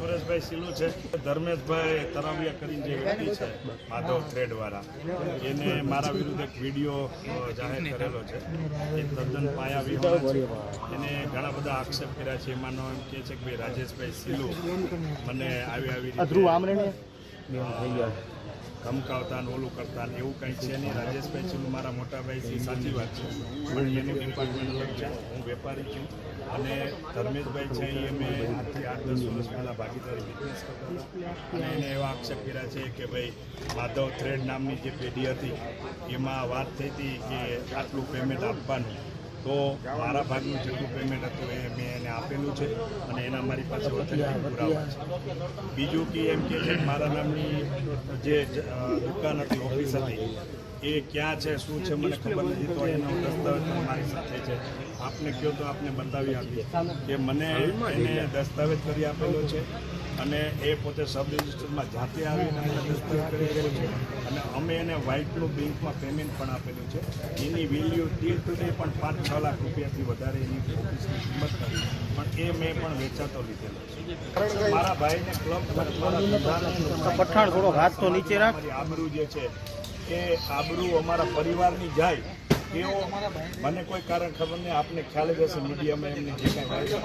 સુરેશભાઈ સિલુ છે, ધર્મેશભાઈ તરાવિયા કરીને જે વ્યક્તિ છે માધવ થ્રેડવાળા, એને મારા વિરુદ્ધ એક વિડીયો જાહેર કરેલો છે એ તદ્દન પાયા વિહોણા છે. એને ઘણા બધા આક્ષેપ કર્યા છે. એમાંનો એમ કહે છે કે ભાઈ રાજેશભાઈ સિલુ મને આવી ધમકાવતા ને ઓલું કરતા ને એવું કંઈ છે નહીં. રાજેશભાઈ સિલુ મારા મોટાભાઈ છે, સાચી વાત છે, પણ એનું ડિપાર્ટમેન્ટ અલગ છે. હું વેપારી છું અને ધર્મેશભાઈ છે એ મેં આજથી 8-10 વર્ષ પહેલાં ભાગીદારી બિઝનેસ કરતા હતા અને એને એવા આક્ષેપ કર્યા છે કે ભાઈ માધવ થ્રેડ નામની જે પેઢી હતી એમાં વાત થઈ હતી કે આટલું પેમેન્ટ આપવાનું, તો મારા ભાગનું જેટલું પેમેન્ટ હતું એ મેં એને આપેલું છે અને એના મારી પાસે ઓથેન્ટિક પુરાવા છે. બીજું કે એમ કે છે મારા નામની જે દુકાન હતી, ઓફિસ હતી, એ ક્યાં છે શું છે મને ખબર નથી, તો એનો દસ્તાવેજ મારી સાથે છે. આપને કહો તો આપને બતાવી આપી કે મને એને દસ્તાવેજ કરી આપેલો છે અને એ પોતે સબ રજિસ્ટરમાં જાતે આવીને મને દસ્તાવેજ કરી આપેલો છે અને અમે એને વ્હાઇટનું બેંકમાં પેમેન્ટ પણ આપેલું છે. એની વેલ્યુ ટીલ ટુડે પણ 5-6 લાખ રૂપિયાથી વધારે એની ઓફિસની કિંમત કરી, પણ એ મેં પણ વેચાતો લીધેલો છે. મારા ભાઈને ક્લબ પઠાણ થોડો હાથ તો નીચે રાખ. આબરૂ જે છે એ આબરૂ અમારા પરિવારની જાય એવો મને કોઈ કારણ ખબર નહીં. આપને ખ્યાલ જ હશે મીડિયામાં એમને જે કાંઈ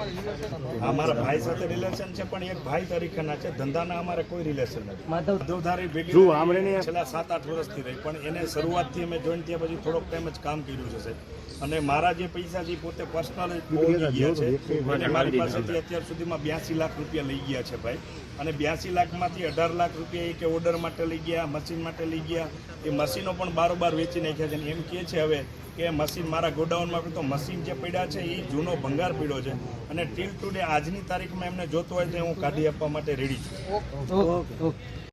અમારા ભાઈ સાથે રિલેશન છે, પણ એક ભાઈ તરીકેના છે, ધંધાના અમારે કોઈ રિલેશન નથી. માધવધારી ભેગી છેલ્લા 7-8 વર્ષથી રહી, પણ એને શરૂઆતથી અમે જોઈન થયા પછી થોડોક ટાઈમ જ કામ કર્યું છે અને મારા જે પૈસા છે પોતે પર્સનલ ગયા છે અને મારી પાસેથી અત્યાર સુધીમાં 82 લાખ રૂપિયા લઈ ગયા છે ભાઈ. અને 82 લાખમાંથી 18 લાખ રૂપિયા એ કે ઓર્ડર માટે લઈ ગયા, મશીન માટે લઈ ગયા. એ મશીનો પણ બારોબાર વેચી નાખ્યા છે અને એમ કહે છે હવે કે મશીન મારા ગોડાઉનમાં તો મશીન જે પડ્યા છે એ જૂનો ભંગાર પડ્યો છે અને ટીલ ટુડે આજની તારીખમાં એમને જોતો હોય તો હું કાઢી આપવા માટે રેડી છું.